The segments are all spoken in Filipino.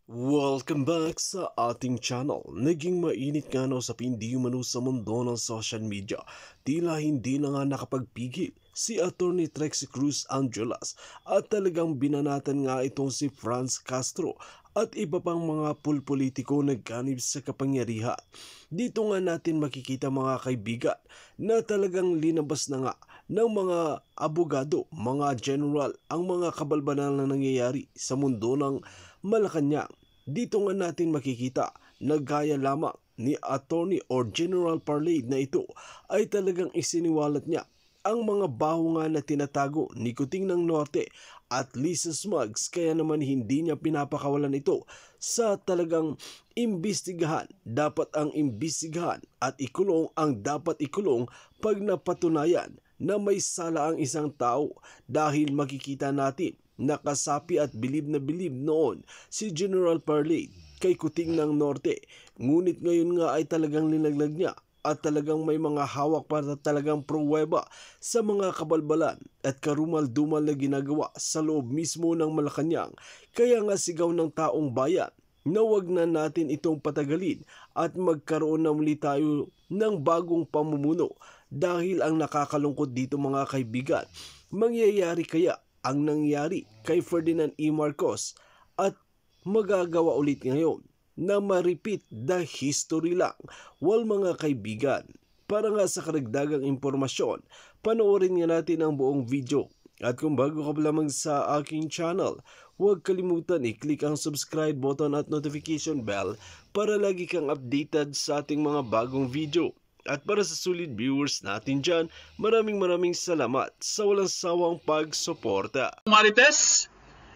Welcome back sa ating channel. Naging mainit nga na usapin di umano sa mundo ng social media. Tila hindi na nga nakapagpigil si Atty. Trixie Cruz Angeles at talagang binanatan nga itong si Franz Castro at iba pang mga pulpolitiko nagganib sa kapangyarihan. Dito nga natin makikita mga kaibigan na talagang linabas na nga ng mga abogado, mga general ang mga kabalbalan na nangyayari sa mundo ng Malacanang. Dito nga natin makikita na gaya lamang ni Attorney or General Parlade na ito ay talagang isiniwalat niya ang mga baho nga na tinatago ni Kuting ng Norte at Lisa Smugs, kaya naman hindi niya pinapakawalan ito sa talagang imbestigahan. Dapat ang imbestigahan at ikulong ang dapat ikulong pag napatunayan na may sala ang isang tao, dahil makikita natin nakasapi at bilib na bilib noon si General Parlade kay Kuting ng Norte. Ngunit ngayon nga ay talagang linaglag niya at talagang may mga hawak para talagang pruweba sa mga kabalbalan at karumal-dumal na ginagawa sa loob mismo ng Malacanang. Kaya nga sigaw ng taong bayan na wag na natin itong patagalin at magkaroon na muli tayo ng bagong pamumuno, dahil ang nakakalungkot dito mga kaibigan, mangyayari kaya ang nangyari kay Ferdinand E. Marcos at magagawa ulit ngayon na ma-repeat the history lang? Well mga kaibigan, para nga sa karagdagang impormasyon, panoorin nga natin ang buong video. At kung bago ka pa lamang sa aking channel, huwag kalimutan i-click ang subscribe button at notification bell para lagi kang updated sa ating mga bagong video. At para sa solid viewers natin dyan, maraming salamat sa walang sawang pagsuporta. Marites,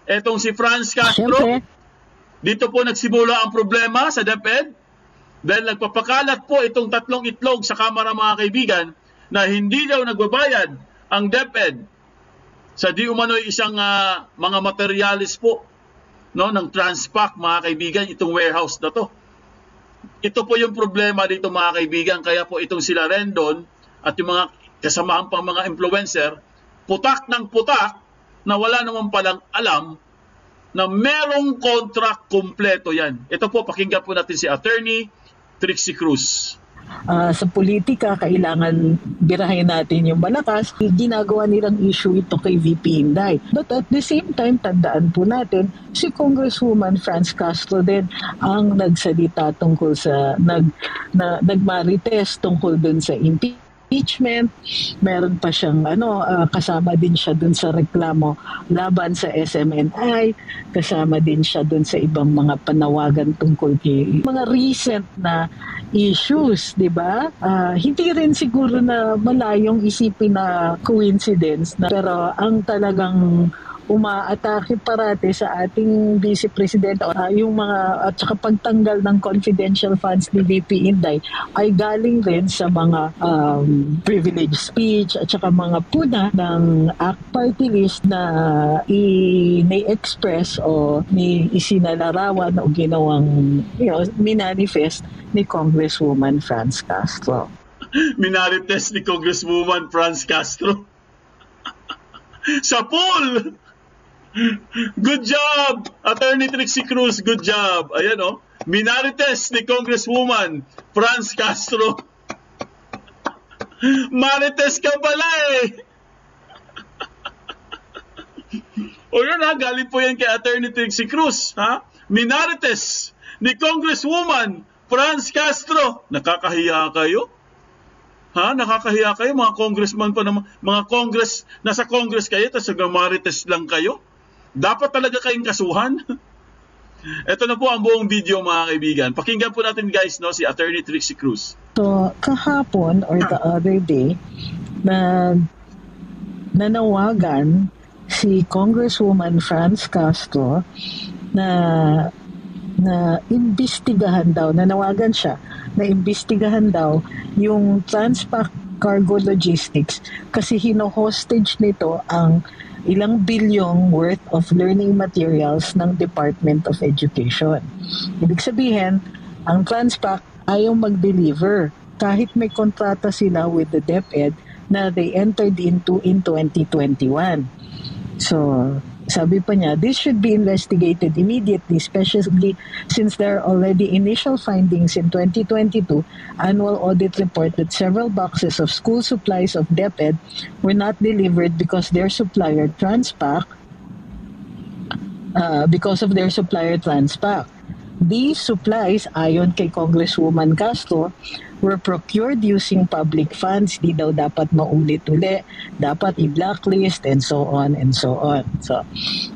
etong si Franz Castro, Siyempre. dito po nagsimula ang problema sa DepEd dahil nagpapakalat po itong tatlong itlog sa Kamara mga kaibigan na hindi daw nagbabayad ang DepEd sa di umano'y isang mga materialis po, no, ng Transpac mga kaibigan, itong warehouse na to. Ito po yung problema dito mga kaibigan, kaya po itong sila Rendon at yung mga kasamahan pang mga influencer, putak ng putak na wala naman palang alam na merong contract kompleto yan. Ito po, pakinggan po natin si Attorney Trixie Cruz. Sa politika, kailangan birahin natin yung malakas. Ginagawa nilang issue ito kay VP Inday. But at the same time, tandaan po natin, si Congresswoman Franz Castro din ang nagsalita tungkol sa, nagmarites tungkol dun sa impeachment. Meron pa siyang kasama din siya dun sa reklamo laban sa SMNI, kasama din siya dun sa ibang mga panawagan tungkol kay mga recent na issues, di ba? Hindi rin siguro na malayong isipin na coincidence na, pero ang talagang umaatake parati sa ating Vice President yung mga at saka pagtanggal ng confidential funds ni VP Inday ay galing rin sa mga privilege speech at saka mga puna ng ACT party list na i-express o isinalarawan o ginawang minanifest ni Congresswoman Franz Castro. Minarites ni Congresswoman Franz Castro sa pool. Good job, Attorney Trixie Cruz, good job. Ayan minarites ni Congresswoman Franz Castro. Marites ka pala O yun galing po yan kay Attorney Trixie Cruz, minarites ni Congresswoman Franz Castro. Nakakahiya kayo? Nakakahiya kayo mga congressman pa naman, mga congress, nasa congress kayo tapos marites lang kayo? Dapat talaga kayong kasuhan. Ito na po ang buong video mga kaibigan. Pakinggan po natin guys si Attorney Trixie Cruz. So kahapon or the other day nanawagan si Congresswoman Franz Castro na imbestigahan daw, nanawagan siya na imbestigahan daw yung Transpac Cargo Logistics kasi hino-hostage nito ang ilang bilyong worth of learning materials ng Department of Education. Ibig sabihin, ang Transpac ayaw mag-deliver kahit may kontrata sila with the DepEd na they entered into in 2021. So, sabi pa niya, this should be investigated immediately, especially since there are already initial findings in 2022 annual audit report that several boxes of school supplies of DepEd were not delivered because their supplier Transpac, These supplies, ayon kay Congresswoman Castro, were procured using public funds. Di daw dapat maulit-uli, dapat i-blacklist, and so on and so on. So,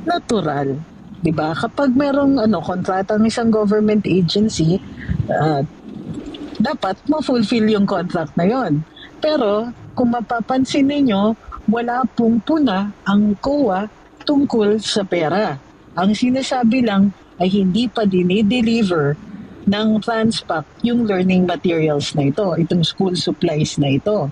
natural. Diba? Kapag merong kontrata ng isang government agency, dapat ma-fulfill yung contract na yon. Pero, kung mapapansin ninyo, wala pong puna ang COA tungkol sa pera. Ang sinasabi lang ay hindi pa dinideliver ng Transpac yung learning materials na ito, itong school supplies na ito.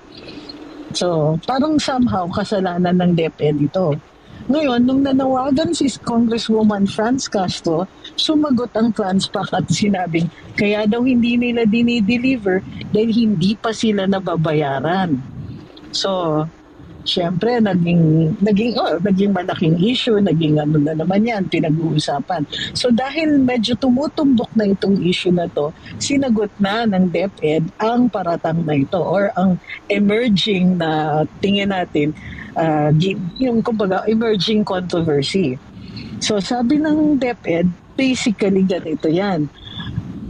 So, parang somehow kasalanan ng DepEd ito. Ngayon, nung nanawagan si Congresswoman Franz Castro, sumagot ang Transpac at sinabing kaya daw hindi nila dinideliver dahil hindi pa sila nababayaran. So, siyempre, naging malaking issue, naging na naman yan, pinag-uusapan. So dahil medyo tumutumbok na itong issue na to, sinagot na ng DepEd ang paratang na ito or ang emerging na tingin natin, yung kumbaga emerging controversy. So sabi ng DepEd, basically ganito yan.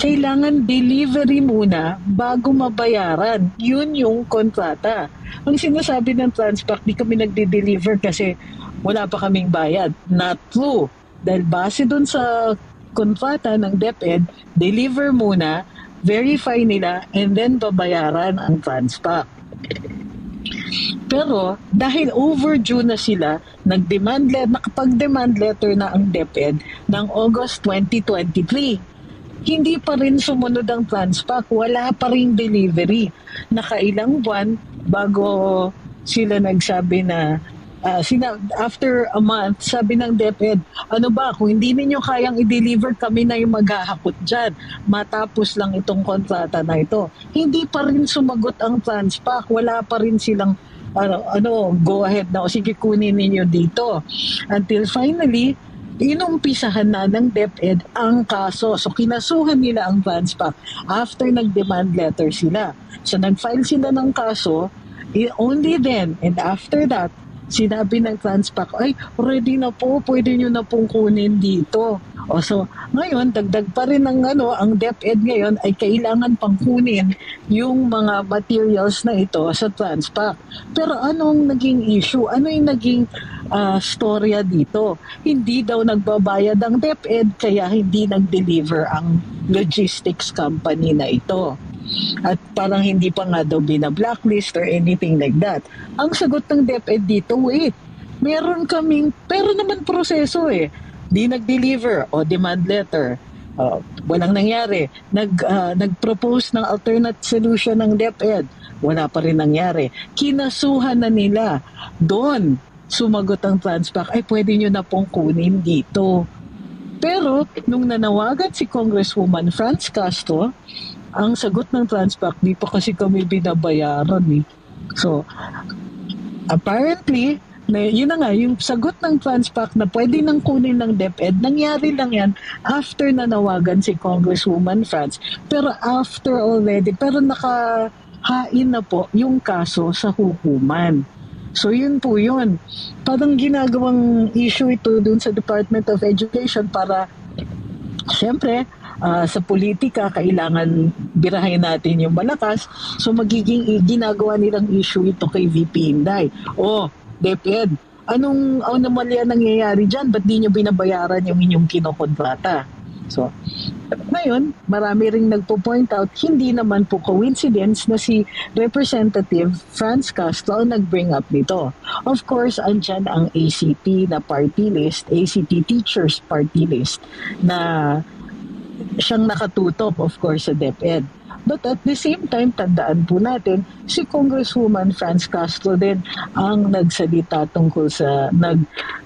Kailangan delivery muna bago mabayaran. Yun yung kontrata. Ang sinasabi ng Transpac, di kami nagde-deliver kasi wala pa kaming bayad. Not true. Dahil base dun sa kontrata ng DepEd, deliver muna, verify nila, and then babayaran ang Transpac. Pero dahil overdue na sila, nakapag-demand letter na ang DepEd ng August 2023. Hindi pa rin sumunod ang Transpac, wala pa rin delivery. Nakailang buwan bago sila nagsabi na, after a month, sabi ng DepEd, kung hindi ninyo kayang i-deliver, kami na yung maghahakot dyan. Matapos lang itong kontrata na ito. Hindi pa rin sumagot ang Transpac, wala pa rin silang go ahead na, sige kunin ninyo dito. Until finally, inumpisahan na ng DepEd ang kaso. So, kinasuhan nila ang Transpac after nag-demand letter sila. So, nag-file sila ng kaso, only then, and after that, sinabi ng Transpac, ay, ready na po, pwede nyo na pong kunin dito. So, ngayon, dagdag pa rin ang DepEd ngayon ay kailangan pang kunin yung mga materials na ito sa Transpac. Pero anong naging issue? Ano yung naging storya dito? Hindi daw nagbabayad ang DepEd kaya hindi nag-deliver ang logistics company na ito. At parang hindi pa nga daw bina-blacklist or anything like that. Ang sagot ng DepEd dito, wait, pero naman proseso Di nag-deliver o demand letter. Walang nangyari. Nag-propose ng alternate solution ng DepEd. Wala pa rin nangyari. Kinasuhan na nila. Doon, sumagot ang Transpac, ay pwede nyo na pong kunin dito. Pero, nung nanawagan si Congresswoman Franz Castro, ang sagot ng Transpac, di pa kasi kami binabayaran So, apparently, yun na nga, yung sagot ng Transpac na pwede nang kunin ng DepEd, nangyari lang yan after nanawagan si Congresswoman Franz. Pero nakahain na po yung kaso sa hukuman. So yun po yun. Parang ginagawang issue ito dun sa Department of Education para, syempre, sa politika, kailangan birahin natin yung malakas. So magiging ginagawa nilang issue ito kay VP Inday. DepEd, anong anomalya nangyayari dyan? Ba't di nyo binabayaran yung inyong kinokontrata? So, ngayon, marami ring nagpo-point out, hindi naman po coincidence na si Representative Franz Castro nag-bring up nito. Of course, andyan ang ACT na party list, ACT Teachers Party List, na siyang nakatutok, of course, sa DepEd. But at the same time, tandaan po natin, si Congresswoman Franz Castro din ang nagsalita tungkol sa,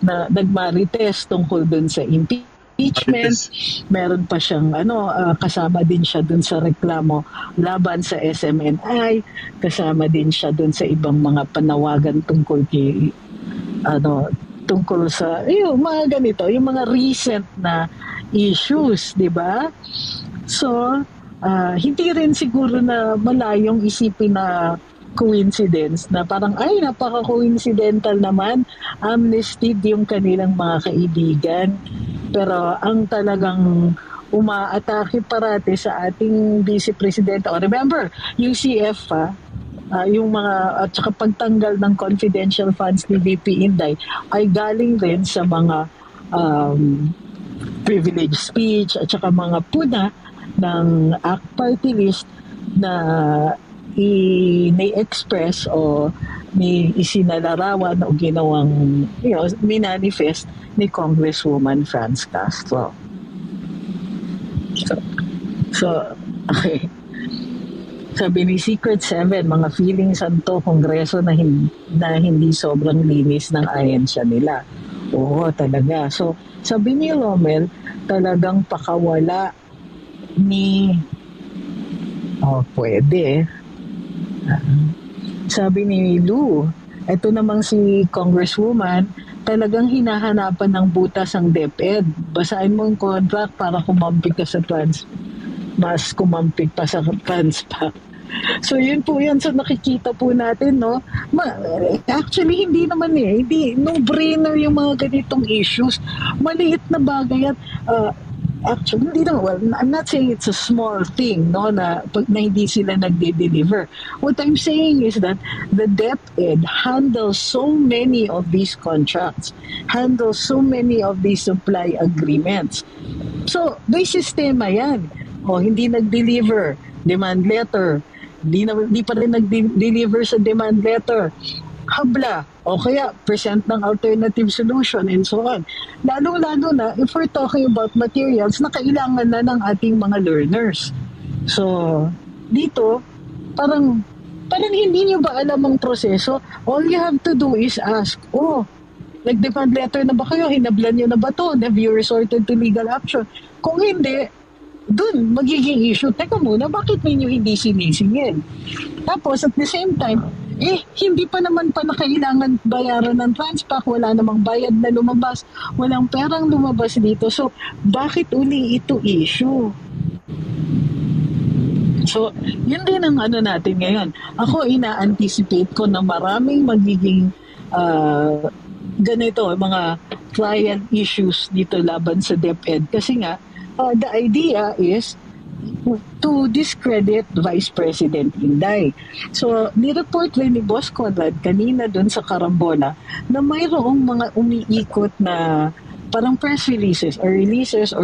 nagmarites tungkol dun sa impeachment. Meron pa siyang, kasama din siya dun sa reklamo laban sa SMNI, kasama din siya dun sa ibang mga panawagan tungkol kay, tungkol sa yung mga ganito, yung mga recent na issues, di ba? So, hindi rin siguro na malayong isipin na coincidence na parang ay napaka-coincidental naman amnestied yung kanilang mga kaibigan, pero ang talagang umaatake parati sa ating Vice Presidente. Remember, yung CF yung mga at saka pagtanggal ng confidential funds ni VP Inday ay galing rin sa mga privilege speech at saka mga puna ng ACT Party List na ni-express o ni isinalarawan o ginawang minanifest ni Congresswoman Franz Castro. So okay. Sabi ni Secret 7, mga feeling santo kongreso na hindi sobrang linis ng ahensya nila. Oo, talaga. So, sabi ni Romel, talagang pakawala ni pwede. Sabi ni Lou, ito namang si Congresswoman, talagang hinahanapan ng butas ang DepEd. Basahin mo ang contract para kumampik ka sa mas kumampik pa sa transpac. So yun po yan. So nakikita po natin, no? Actually, hindi naman no-brainer yung mga ganitong issues. Maliit na bagay at actually, hindi naman. Well, I'm not saying it's a small thing, no, na hindi sila nagde-deliver. What I'm saying is that the DepEd handles so many of these contracts, handles so many of these supply agreements. So, may sistema yan. Hindi nag-deliver, demand letter. Hindi pa rin nag-deliver sa demand letter. Habla. O kaya, present ng alternative solution and so on. Lalo-lalo na, if we're talking about materials na kailangan na ng ating mga learners. So, dito, parang hindi nyo ba alam ang proseso? All you have to do is ask, nag-demand letter na ba kayo? Hinablan nyo na ba to? Have you resorted to legal action? Kung hindi, dun magiging issue. Teka muna, bakit ninyo hindi sinisingil? Tapos at the same time, hindi pa naman pala kailangan bayaran ng transpac, wala namang bayad na lumabas, walang perang lumabas dito. So, bakit uli ito issue? So, yun din ang natin ngayon. Ako, ina-anticipate ko na maraming magiging ganito, mga client issues dito laban sa DepEd. Kasi nga, the idea is to discredit Vice President Inday. So, nireport rin ni Boss Conrad kanina dun sa Carambola na mayroong mga umiikot na parang press releases or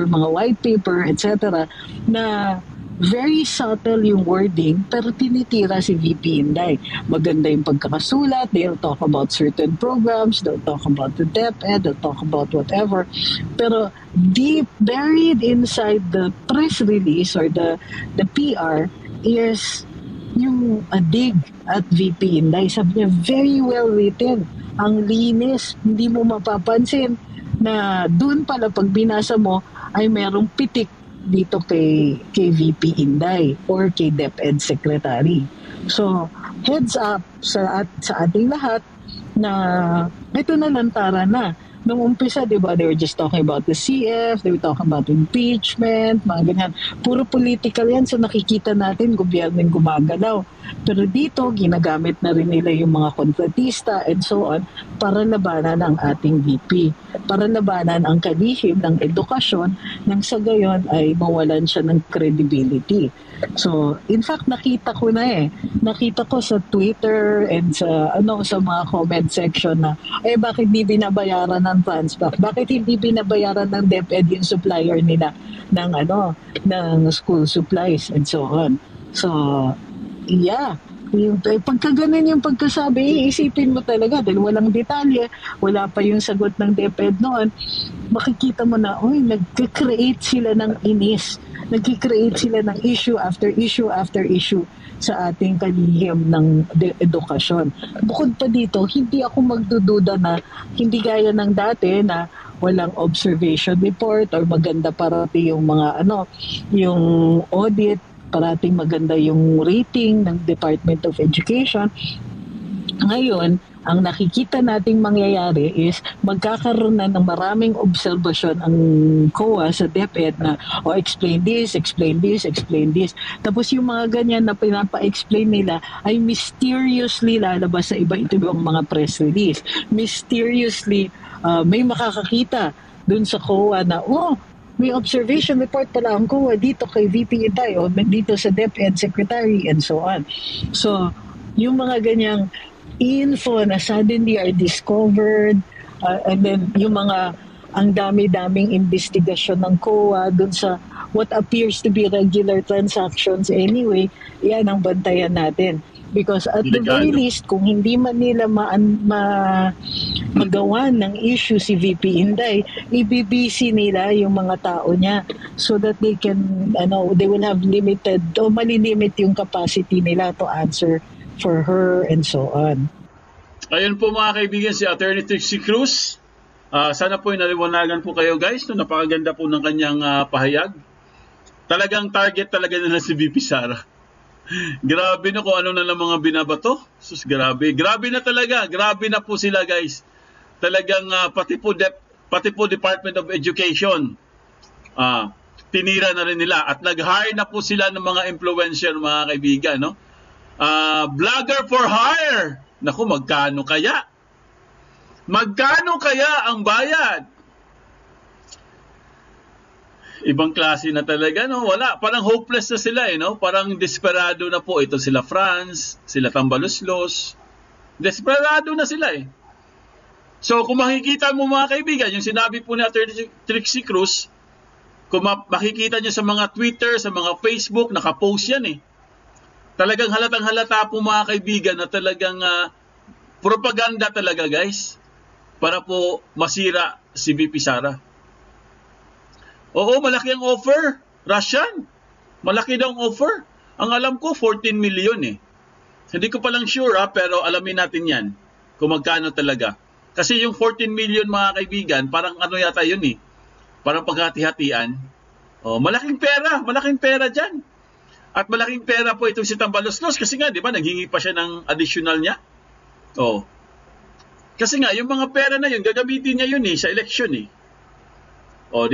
mga white paper, etc. na very subtle yung wording pero tinitira si VP Inday. Maganda yung pagkakasulat, they'll talk about certain programs, they'll talk about the DepEd, they'll talk about whatever. Pero deep buried inside the press release or the PR is yung dig at VP Inday. Sabi niya, very well written. Ang linis, hindi mo mapapansin na dun pala pag binasa mo ay merong pitik dito kay VP Inday or kay DepEd Secretary. So, heads up sa ating lahat na ito na lantara na. Nung umpisa, di ba, they were just talking about the CF, they were talking about impeachment, mga ganyan. Puro political yan, so nakikita natin gobyerno yung gumagalaw. Pero dito, ginagamit na rin nila yung mga kontratista and so on para labanan ang ating VP. Para labanan ang kalihim ng edukasyon nang sa gayon ay mawalan siya ng credibility. So, in fact, nakita ko sa Twitter and sa mga comment section na, bakit hindi binabayaran ng transpac? Bakit hindi binabayaran ng DepEd yung supplier nila ng school supplies and so on? So, yeah. Pagka ganun yung pagkasabi, iisipin mo talaga dahil walang detalye, wala pa yung sagot ng DepEd noon, makikita mo na, nag-create sila ng inis, nag-create sila ng issue after issue after issue sa ating kalihim ng edukasyon. Bukod pa dito, hindi ako magdududa na hindi gaya ng dati na walang observation report or maganda parati yung mga yung audit, parating maganda yung rating ng Department of Education. Ngayon, ang nakikita nating mangyayari is magkakaroon na ng maraming obserbasyon ang COA sa DepEd na explain this, explain this, explain this. Tapos yung mga ganyan na pinapa-explain nila ay mysteriously lalabas sa iba-ibang mga press release. Mysteriously, may makakakita dun sa COA na, may observation report pala ang COA dito kay VP Inday o dito sa DepEd Secretary and so on. So, yung mga ganyang info na suddenly are discovered and then yung mga ang dami-daming investigasyon ng COA dun sa what appears to be regular transactions anyway, yan ang bantayan natin. Because at the very least, kung hindi man nila magawa ng issue si VP Inday, ibibisi nila yung mga tao niya so that they can, they will have limited o malilimit yung capacity nila to answer for her and so on. Ayun po mga kaibigan, si Attorney Trixie Cruz. Sana po naliwanagan po kayo guys. Napakaganda po ng kanyang pahayag. Talagang target talaga nila si VP Sara. Grabe na kung ano na lang mga binabato. Sus, grabe. Grabe na talaga. Grabe na po sila guys. Talagang pati po Department of Education tinira na rin nila. At nag-hire na po sila ng mga influencer mga kaibigan. No? Vlogger for hire. Naku, magkano kaya? Magkano kaya ang bayad? Ibang klase na talaga, no? Wala. Parang hopeless na sila, no? Parang desperado na po. Ito sila Franz, sila Tambaluslos. Desperado na sila, So, kung makikita mo mga kaibigan, yung sinabi po ni Attorney Trixie Cruz, kung makikita nyo sa mga Twitter, sa mga Facebook, nakapost yan, Talagang halatang halata po mga kaibigan na talagang propaganda talaga, guys, para po masira si VP Sara. Oo, malaki ang offer. Russian. Malaki daw ang offer. Ang alam ko, 14 million Hindi ko palang sure pero alamin natin yan. Kung magkano talaga. Kasi yung 14 million mga kaibigan, parang ano yata yun Parang paghati-hatian. Malaking pera dyan. At malaking pera po itong si Tambaluslos. Kasi nga, di ba, naghingi pa siya ng additional niya. Kasi nga, yung mga pera na yun, gagamitin niya yun sa election di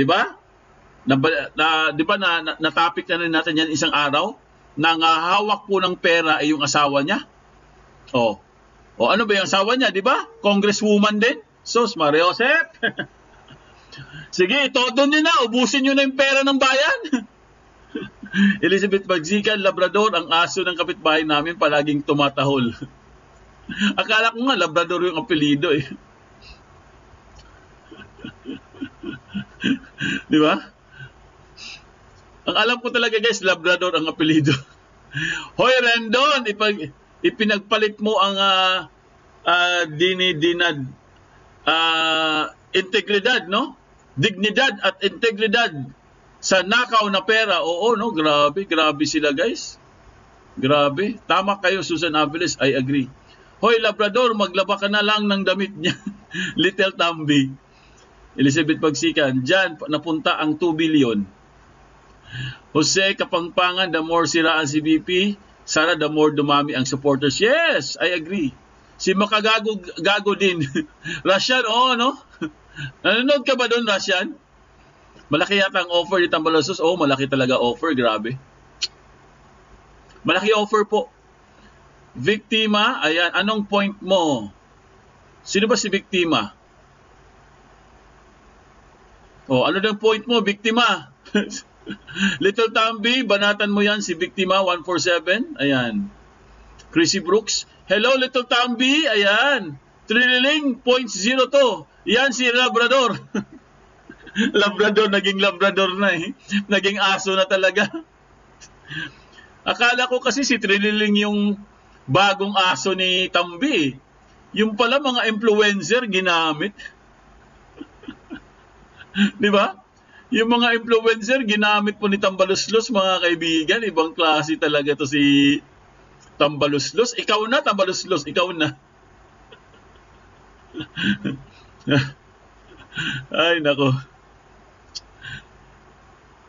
ba? Di ba na-topic na rin natin yan isang araw na hawak po ng pera ay yung asawa niya. Ano ba yung asawa niya, di ba? Congresswoman din. Sus, Maria Josep. Sige, todo nyo na. Ubusin nyo na yung pera ng bayan. Elizabeth Magzican, Labrador, ang aso ng kapitbahay namin palaging tumatahol. Akala ko nga Labrador yung apelido Di ba? Ang alam ko talaga guys, Labrador ang apelido. Hoy Rendon, ipinagpalit mo ang integridad, no? Dignidad at integridad sa nakaw na pera. Oo, no? Grabe sila guys. Grabe. Tama kayo, Susan Aviles, I agree. Hoy Labrador, maglaba ka na lang ng damit niya. Little Tambi. Elizabeth Pagsikan, dyan napunta ang 2 billion. Jose Kapangpangan, the more siraan si VP, Sara, the more dumami ang supporters. Yes, I agree. Si Makagago din. Russian, no? Nanonood ka ba doon, Russian? Malaki yata ang offer ni Tambaluslos. Malaki talaga offer. Grabe. Malaki offer po. Biktima, ayan. Anong point mo? Sino ba si Biktima? Ano daw point mo, Biktima? Little Tambi, banatan mo yan si Biktima 147. Ayan. Chrissy Brooks. Hello, Little Tambi. Ayan. Trililing, 0.02. Yan si Labrador. Labrador, naging Labrador na Naging aso na talaga. Akala ko kasi si Trililing yung bagong aso ni Tambi. Yung pala mga influencer ginamit. Di ba? Yung mga influencer, ginamit po ni Tambaluslos, mga kaibigan. Ibang klase talaga to si Tambaluslos. Ikaw na, Tambaluslos. Ikaw na. Ay, nako.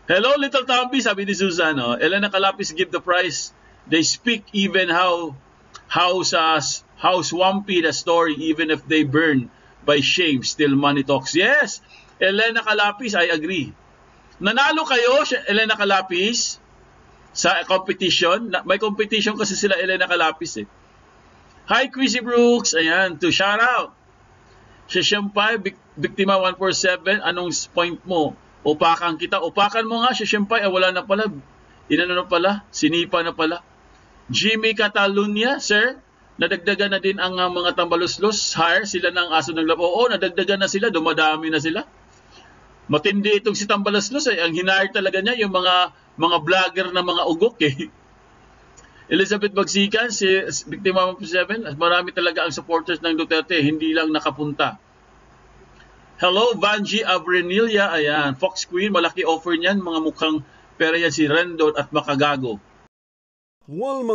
Hello, Little Tambi, sabi ni Susan. Elena Calapis give the price. They speak even how how swampy the story, even if they burn by shame, still money talks. Yes, Elena Calapis, I agree. Nanalo kayo, Elena Calapis, sa competition. May competition kasi sila Elena Calapis eh. Hi, Chrissy Brooks. Ayan, to shout out. Sheshampay, Biktima 147, anong point mo? Upakan kita. Upakan mo nga, Sheshampay. Wala na pala. Inano na pala. Sinipa na pala. Jimmy Catalunya, sir. Nadagdagan na din ang mga tambaluslos. Hire sila ng aso ng labo. Oo, nadagdagan na sila. Dumadami na sila. Matindi itong si tambaluslos eh. Ang hinire talaga niya yung mga vlogger na mga ugok eh. Elizabeth Bagsikan, si Biktima 147, marami talaga ang supporters ng Duterte, hindi lang nakapunta. Hello, Vanji Abrenilia, ayan, Fox Queen, malaki offer niyan, mga mukhang pera yan si Rendon at Makagago. Well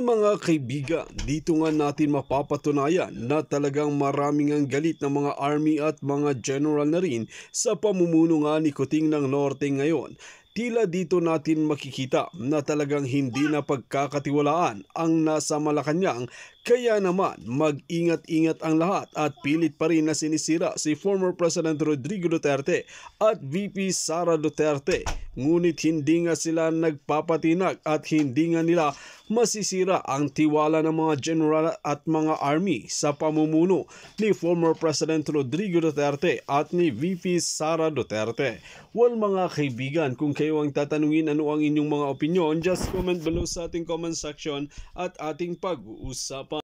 mga kaibigan, dito nga natin mapapatunayan na talagang maraming ang galit ng mga army at mga general na rin sa pamumuno nga ni Kuting ng Norte ngayon. Tila dito natin makikita na talagang hindi na pagkakatiwalaan ang nasa Malacanang, kaya naman mag-ingat-ingat ang lahat at pilit pa rin na sinisira si former President Rodrigo Duterte at VP Sara Duterte. Ngunit hindi nga sila nagpapatinag at hindi nga nila masisira ang tiwala ng mga general at mga army sa pamumuno ni former President Rodrigo Duterte at ni VP Sara Duterte. Well mga kaibigan, kung kayo ang tatanungin ano ang inyong mga opinion, just comment below sa ating comment section at ating pag-uusapan.